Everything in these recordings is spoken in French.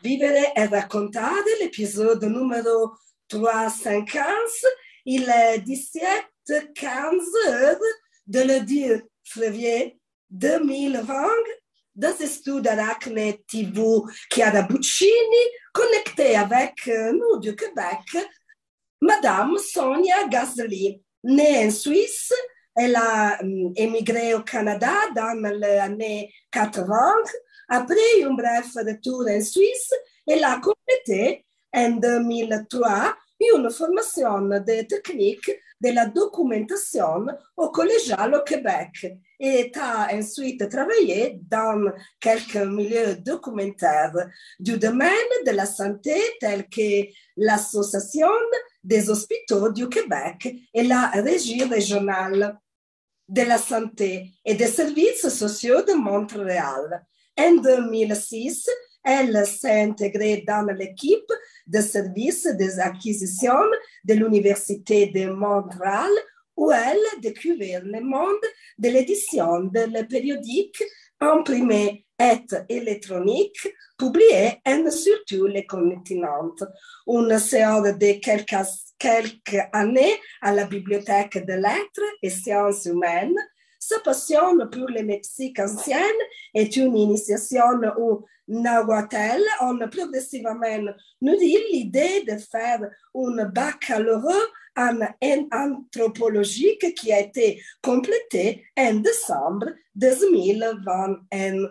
Vivere e raccontare, l'épisode numéro 315, il est 17h15 de le 2 février 2020, dans ce studio d'Arachne TV Chiara Buccini, connecté avec nous du Québec, Madame Sonia Gasly, née en Suisse. Elle a émigré au Canada dans les années 80. Après un bref retour en Suisse, elle a complété en 2003 une formation de technique de la documentation au collégial au Québec et a ensuite travaillé dans quelques milieux documentaires du domaine de la santé tels que l'Association des hôpitaux du Québec et la Régie régionale de la santé et des services sociaux de Montréal. En 2006, elle s'est intégrée dans l'équipe de services des acquisitions de l'Université de Montréal, où elle découvert le monde de l'édition de périodiques imprimés et électroniques, publiés sur tous les continents. Une séance de quelques années à la Bibliothèque de lettres et sciences humaines. Sa passion pour le Mexique ancien est une initiation au Nahuatl. On a progressivement nourri l'idée de faire un baccalauréat en anthropologie qui a été complété en décembre 2021.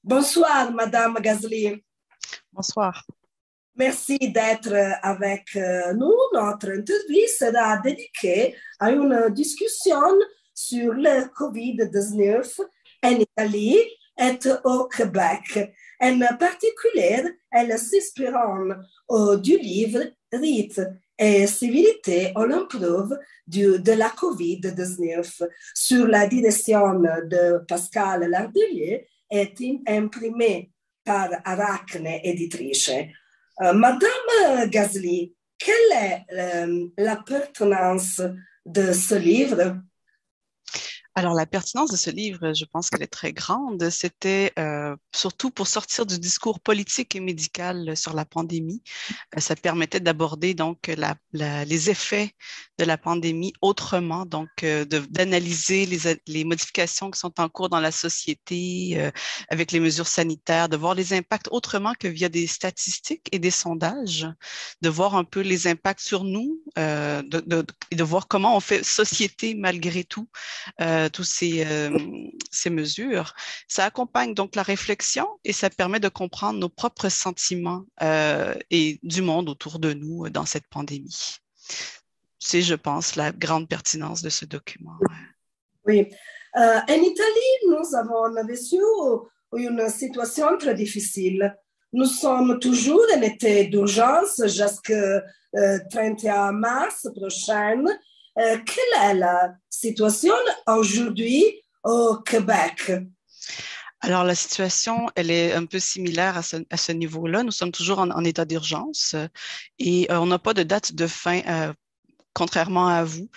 Bonsoir, Madame Gasly. Bonsoir. Merci d'être avec nous. Notre interview sera dédiée à une discussion sur le COVID-19 en Italie et au Québec. En particulier, elle s'inspirant du livre Rites et civilité à l'improve de la COVID-19 sur la direction de Pascal Lardelier est imprimé par Arachne Éditrice. Madame Gasly, quelle est la pertinence de ce livre? Alors, la pertinence de ce livre, je pense qu'elle est très grande. C'était surtout pour sortir du discours politique et médical sur la pandémie. Ça permettait d'aborder donc les effets de la pandémie autrement, donc d'analyser les modifications qui sont en cours dans la société avec les mesures sanitaires, de voir les impacts autrement que via des statistiques et des sondages, de voir un peu les impacts sur nous et de voir comment on fait société malgré tout. Toutes ces mesures. Ça accompagne donc la réflexion et ça permet de comprendre nos propres sentiments et du monde autour de nous dans cette pandémie. C'est, je pense, la grande pertinence de ce document. Oui. En Italie, nous avons vécu une situation très difficile. Nous sommes toujours en état d'urgence jusqu'au 31 mars prochain. Quelle est la situation aujourd'hui au Québec? Alors, la situation, elle est un peu similaire à ce niveau-là. Nous sommes toujours en état d'urgence et on n'a pas de date de fin, contrairement à vous.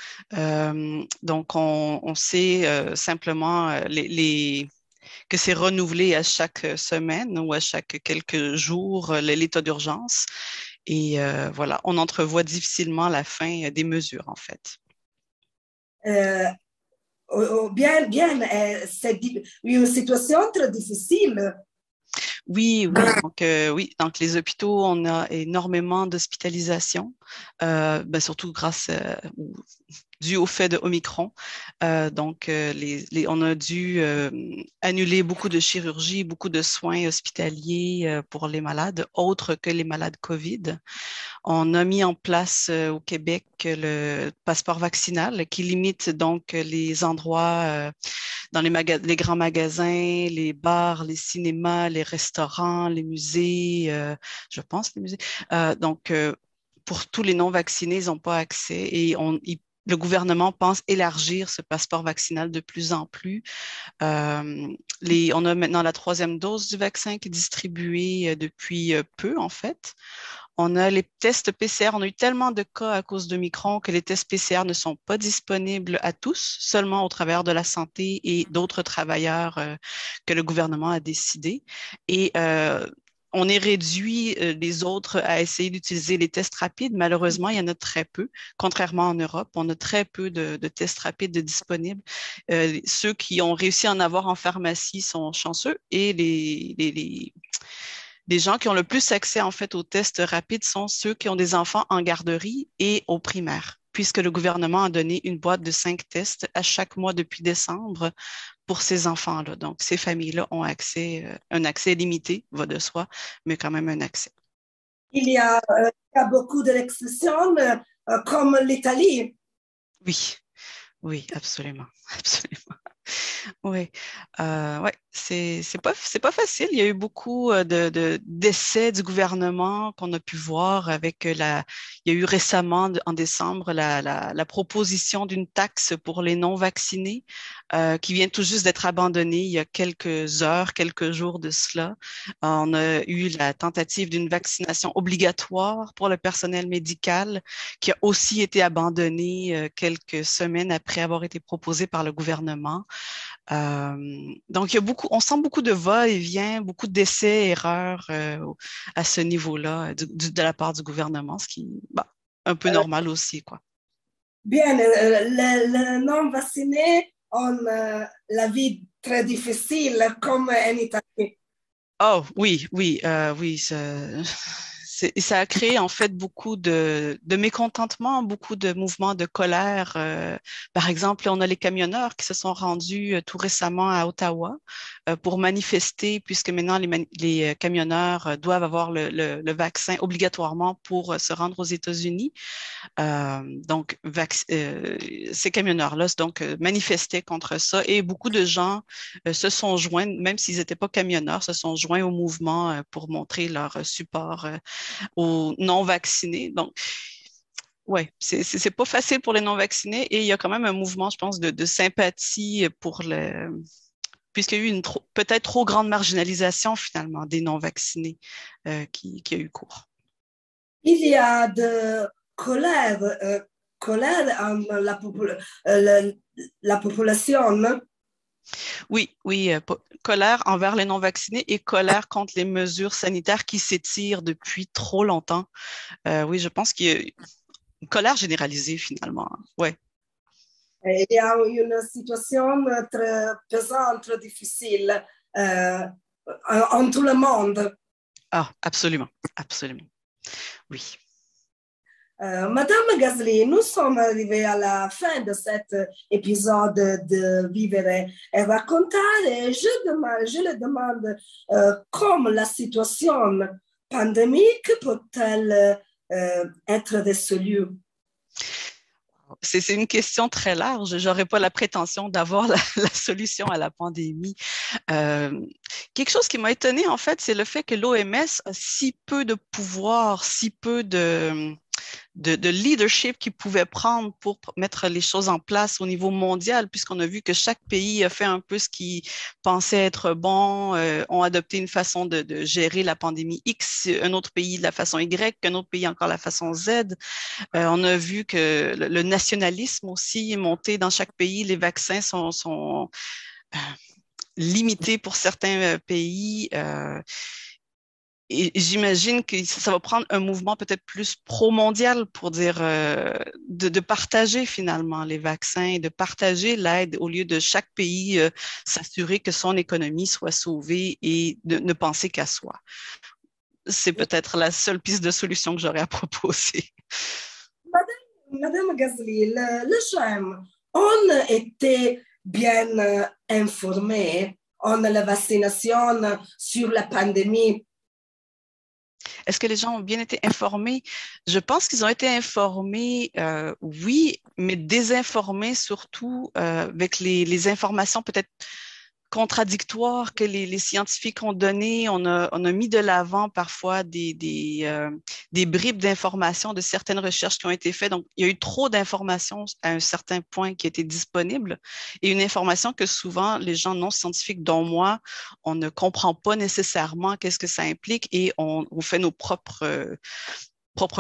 Donc, on sait simplement que c'est renouvelé à chaque semaine ou à chaque quelques jours l'état d'urgence. Et voilà, on entrevoit difficilement la fin des mesures, en fait. Bien, c'est une situation très difficile. Oui. Donc les hôpitaux, on a énormément d'hospitalisations, surtout dû au fait de Omicron. On a dû annuler beaucoup de chirurgies, beaucoup de soins hospitaliers pour les malades, autres que les malades COVID. On a mis en place au Québec le passeport vaccinal qui limite donc les endroits dans les grands magasins, les bars, les cinémas, les restaurants, les musées, je pense les musées. Pour tous les non-vaccinés, ils n'ont pas accès et le gouvernement pense élargir ce passeport vaccinal de plus en plus. On a maintenant la 3e dose du vaccin qui est distribuée depuis peu, en fait. On a les tests PCR. On a eu tellement de cas à cause de Micron que les tests PCR ne sont pas disponibles à tous, seulement au travers de la santé et d'autres travailleurs que le gouvernement a décidé. Et on est réduit, les autres, à essayer d'utiliser les tests rapides. Malheureusement, il y en a très peu. Contrairement en Europe, on a très peu de tests rapides disponibles. Ceux qui ont réussi à en avoir en pharmacie sont chanceux et les gens qui ont le plus accès en fait aux tests rapides sont ceux qui ont des enfants en garderie et au primaire, puisque le gouvernement a donné une boîte de 5 tests à chaque mois depuis décembre pour ces enfants-là. Donc, ces familles-là ont accès, un accès limité, va de soi, mais quand même un accès. Il y a beaucoup d'élections comme l'Italie. Oui, oui, absolument, absolument. Oui, ouais, c'est pas facile. Il y a eu beaucoup d'essais du gouvernement qu'on a pu voir avec il y a eu récemment en décembre la proposition d'une taxe pour les non-vaccinés qui vient tout juste d'être abandonnée il y a quelques heures, quelques jours de cela. On a eu la tentative d'une vaccination obligatoire pour le personnel médical qui a aussi été abandonnée quelques semaines après avoir été proposée par le gouvernement. Donc, il y a beaucoup, on sent beaucoup de va-et-vient, beaucoup d'essais, erreurs à ce niveau-là de la part du gouvernement, ce qui est bah, un peu normal aussi, quoi. Bien, les non-vaccinés ont la vie très difficile comme en Italie. Oh oui, oui, oui, ça a créé en fait beaucoup de mécontentement, beaucoup de mouvements de colère. Par exemple, on a les camionneurs qui se sont rendus tout récemment à Ottawa pour manifester, puisque maintenant les camionneurs doivent avoir le vaccin obligatoirement pour se rendre aux États-Unis. Donc, ces camionneurs-là donc manifestaient contre ça et beaucoup de gens se sont joints, même s'ils n'étaient pas camionneurs, se sont joints au mouvement pour montrer leur support aux non-vaccinés. Donc, ouais, c'est pas facile pour les non-vaccinés et il y a quand même un mouvement, je pense, de sympathie pour puisqu'il y a eu une peut-être trop grande marginalisation finalement des non-vaccinés qui a eu cours. Il y a de colère, colère en la population. Oui, oui, colère envers les non-vaccinés et colère contre les mesures sanitaires qui s'étirent depuis trop longtemps. Oui, je pense qu'il y a une colère généralisée finalement. Ouais. Il y a une situation très pesante, très difficile en tout le monde. Ah, absolument, absolument. Oui. Madame Gasly, nous sommes arrivés à la fin de cet épisode de Vivere et Raccontare. Je le demande comment la situation pandémique peut-elle être résolue? C'est une question très large. J'aurais pas la prétention d'avoir la solution à la pandémie. Euh, Quelque chose qui m'a étonnée, en fait, c'est le fait que l'OMS a si peu de pouvoir, si peu de leadership qu'ils pouvaient prendre pour mettre les choses en place au niveau mondial, puisqu'on a vu que chaque pays a fait un peu ce qui pensait être bon, ont adopté une façon de gérer la pandémie X, un autre pays de la façon Y, un autre pays encore la façon Z. On a vu que le nationalisme aussi est monté dans chaque pays. Les vaccins sont limités pour certains pays. Et j'imagine que ça va prendre un mouvement peut-être plus pro-mondial pour dire de partager finalement les vaccins et de partager l'aide au lieu de chaque pays s'assurer que son économie soit sauvée et de ne penser qu'à soi. C'est peut-être la seule piste de solution que j'aurais à proposer. Madame Gasly, le GEM, on était bien informé en la vaccination sur la pandémie. Est-ce que les gens ont bien été informés? Je pense qu'ils ont été informés, oui, mais désinformés surtout avec les informations peut-être contradictoires que les scientifiques ont données. On a mis de l'avant parfois des bribes d'informations de certaines recherches qui ont été faites. Donc, il y a eu trop d'informations à un certain point qui étaient disponibles et une information que souvent les gens non scientifiques, dont moi, on ne comprend pas nécessairement qu'est-ce que ça implique et on fait nos propres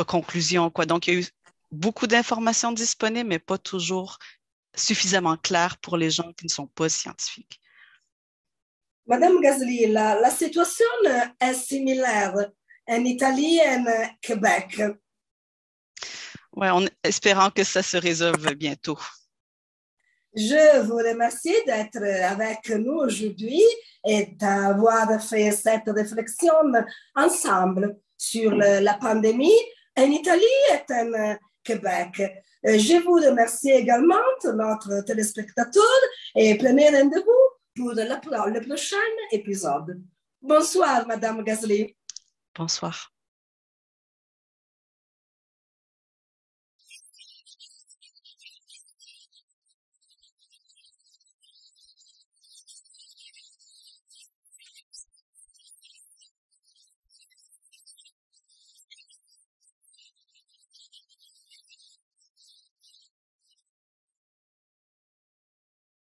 conclusions, quoi. Donc, il y a eu beaucoup d'informations disponibles, mais pas toujours suffisamment claires pour les gens qui ne sont pas scientifiques. Madame Gasly, la situation est similaire en Italie et en Québec. Ouais, en espérant que ça se résolve bientôt. Je vous remercie d'être avec nous aujourd'hui et d'avoir fait cette réflexion ensemble sur la pandémie en Italie et en Québec. Je vous remercie également, notre téléspectateur, et prenez rendez-vous pour le prochain épisode. Bonsoir, Madame Gasly. Bonsoir.